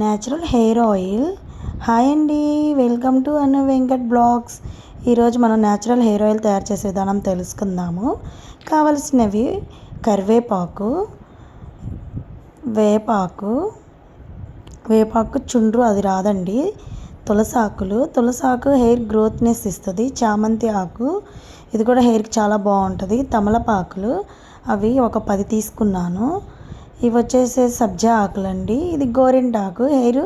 Natural hair oil. Hi అండి, welcome to Anu Venkat blogs. ఈరోజు మనం న్యాచురల్ హెయిర్ ఆయిల్ తయారు చేసే విధానం తెలుసుకుందాము. కావలసినవి కరివేపాకు, వేపాకు, వేపాకు చుండ్రు అది రాదండి, తులసాకు హెయిర్ గ్రోత్నెస్ ఇస్తుంది. చామంతి ఆకు ఇది కూడా హెయిర్కి చాలా బాగుంటుంది. తమలపాకులు అవి ఒక 10 తీసుకున్నాను. ఇవి వచ్చేసి సబ్జా ఆకులండి. ఇది గోరింటాకు, హెయిర్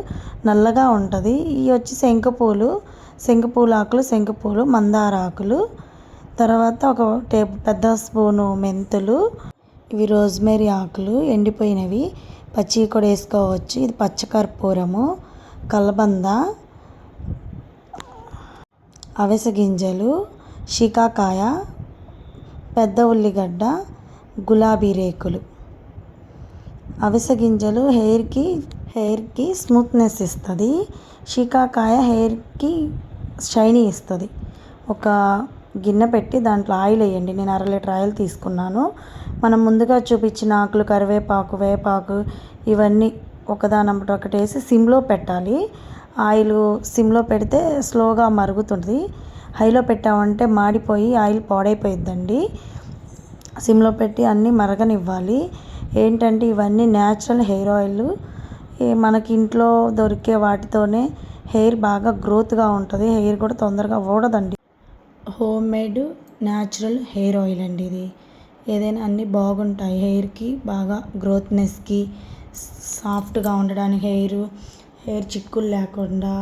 నల్లగా ఉంటుంది. ఇవి వచ్చి శంఖపూల ఆకులు, శంఖపూలు, మందార ఆకులు. తర్వాత ఒక పెద్ద స్పూను మెంతులు. ఇవి రోజ్మేరీ ఆకులు ఎండిపోయినవి, పచ్చివి కూడా వేసుకోవచ్చు. ఇది పచ్చకర్పూరము, కలబంద, అవిసె గింజలు, షికాకాయ, పెద్ద ఉల్లిగడ్డ, గులాబీ రేకులు. అవిసె గింజలు హెయిర్కి స్మూత్నెస్ ఇస్తుంది. షికాకాయ హెయిర్కి షైనీ ఇస్తుంది. ఒక గిన్నె పెట్టి దాంట్లో ఆయిల్ వేయండి. నేను 1/2 లీటర్ ఆయిల్ తీసుకున్నాను. మనం ముందుగా చూపించిన ఆకులు, కరివేపాకు, వేపాకు ఇవన్నీ ఒకదానొకటి ఒకటి వేసి సిమ్లో పెట్టాలి. ఆయిల్ సిమ్లో పెడితే స్లోగా మరుగుతుంది. హైలో పెట్టామంటే మాడిపోయి ఆయిల్ పాడైపోయిద్దండి. సిమ్లో పెట్టి అన్నీ మరగనివ్వాలి. ఏంటంటే ఇవన్నీ న్యాచురల్ హెయిర్ ఆయిల్, మనకి ఇంట్లో దొరికే వాటితోనే హెయిర్ బాగా గ్రోత్గా ఉంటుంది. హెయిర్ కూడా తొందరగా ఊడదండి. Home made natural hair oil అండి ఇది. ఏదైనా అన్నీ బాగుంటాయి హెయిర్కి, బాగా గ్రోత్నెస్కి, సాఫ్ట్గా ఉండడానికి, హెయిర్ చిక్కులు లేకుండా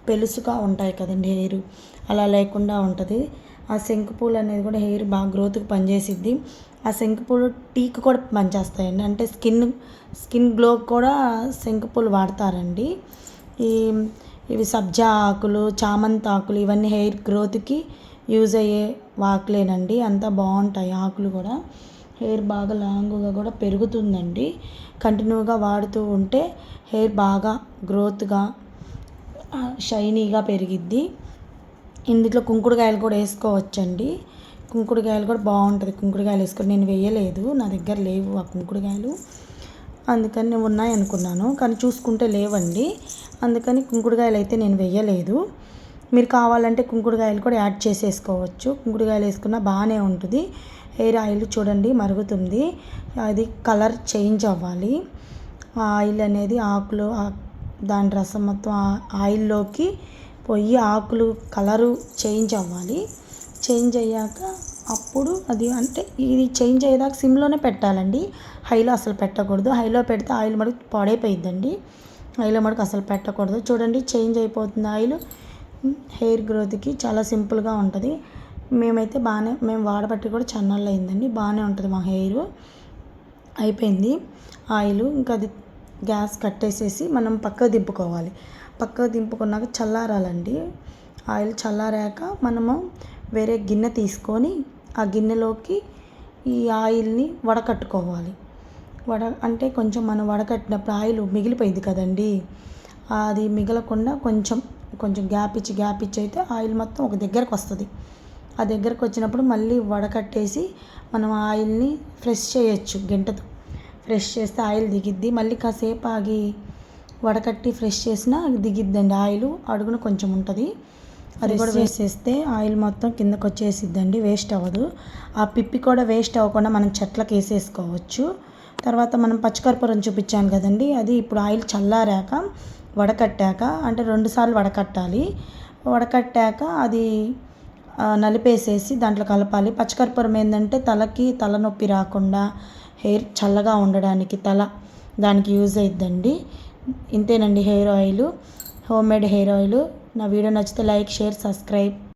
పెలుసుగా ఉంటాయి కదండి హెయిర్, అలా లేకుండా ఉంటుంది. ఆ శంకుపూలు అనేది కూడా హెయిర్ బాగా గ్రోత్కి పనిచేసిద్ది. ఆ శంకుపూలు టీకి కూడా పనిచేస్తాయండి, అంటే స్కిన్ గ్లోకి కూడా శంకుపూలు వాడతారండి. ఇవి సబ్జా ఆకులు, చామంతి ఆకులు ఇవన్నీ హెయిర్ గ్రోత్కి యూజ్ అయ్యే ఆకులేనండి. అంతా బాగుంటాయి ఆకులు కూడా. హెయిర్ బాగా లాంగ్గా కూడా పెరుగుతుందండి. కంటిన్యూగా వాడుతూ ఉంటే హెయిర్ బాగా గ్రోత్గా, షైనీగా పెరిగిద్ది. ఇందులో కుంకుడుకాయలు కూడా వేసుకోవచ్చండి. కుంకుడుకాయలు కూడా బాగుంటుంది. కుంకుడుకాయలు వేసుకొని నేను వేయలేదు, నా దగ్గర లేవు ఆ కుంకుడుకాయలు. అందుకని ఉన్నాయి అనుకున్నాను, కానీ చూసుకుంటే లేవండి. అందుకని కుంకుడుకాయలు అయితే నేను వేయలేదు. మీరు కావాలంటే కుంకుడుకాయలు కూడా యాడ్ చేసేసుకోవచ్చు. కుంకుడుకాయలు వేసుకున్నా బాగానే ఉంటుంది. హెయిర్ ఆయిల్ చూడండి మరుగుతుంది. అది కలర్ చేంజ్ అవ్వాలి. ఆ ఆయిల్ అనేది ఆకులు, దాని రసం మొత్తం ఆయిల్లోకి పోయి ఆకులు కలరు చేంజ్ అవ్వాలి. చేంజ్ అయ్యాక అప్పుడు అది, అంటే ఇది చేంజ్ అయ్యేదాకా సిమ్లోనే పెట్టాలండి. హైలో అసలు పెట్టకూడదు. హైలో పెడితే ఆయిల్ మటుకు పాడైపోయిద్దండి. హైలో మటుకు అసలు పెట్టకూడదు. చూడండి చేంజ్ అయిపోతుంది ఆయిల్. హెయిర్ గ్రోత్కి చాలా సింపుల్గా ఉంటుంది. మేము వాడబట్టి కూడా చన్నాళ్ళు అయిందండి. బాగానే ఉంటుంది మా హెయిర్. అయిపోయింది ఆయిల్. ఇంకా అది గ్యాస్ కట్టేసేసి మనం పక్కకు దింపుకోవాలి. పక్కకు దింపుకున్నాక చల్లారాలండి. ఆయిల్ చల్లారాక మనము వేరే గిన్నె తీసుకొని ఆ గిన్నెలోకి ఈ ఆయిల్ని వడకట్టుకోవాలి. అంటే కొంచెం మనం వడకట్టినప్పుడు ఆయిల్ మిగిలిపోయింది కదండి, అది మిగలకుండా కొంచెం గ్యాప్ ఇచ్చి అయితే ఆయిల్ మొత్తం ఒక దగ్గరకు వస్తుంది. ఆ దగ్గరకు వచ్చినప్పుడు మళ్ళీ వడకట్టేసి మనం ఆయిల్ని ఫ్రెష్ చేయొచ్చు. గంటతో ఫ్రెష్ చేస్తే ఆయిల్ దిగిద్ది. మళ్ళీ కాసేపు ఆగి వడకట్టి ఫ్రెష్ చేసినా దిగిద్దండి ఆయిల్. అడుగున కొంచెం ఉంటుంది, అది కూడా వేసేస్తే ఆయిల్ మొత్తం కిందకు వచ్చేసిద్దండి, వేస్ట్ అవ్వదు. ఆ పిప్పి కూడా వేస్ట్ అవ్వకుండా మనం చెట్లకు వేసేసుకోవచ్చు. తర్వాత మనం పచ్చకర్పూరం చూపించాను కదండి, అది ఇప్పుడు ఆయిల్ చల్లారాక వడకట్టాక, అంటే 2 సార్లు వడకట్టాలి. వడకట్టాక అది నలిపేసేసి దాంట్లో కలపాలి. పచ్చకర్పూరం ఏంటంటే తలనొప్పి రాకుండా, హెయిర్ చల్లగా ఉండడానికి దానికి యూజ్ అయిద్దండి. ఇంతేనండి hair oil, home made hair oil. నా వీడియో నచ్చితే లైక్, షేర్, సబ్స్క్రైబ్.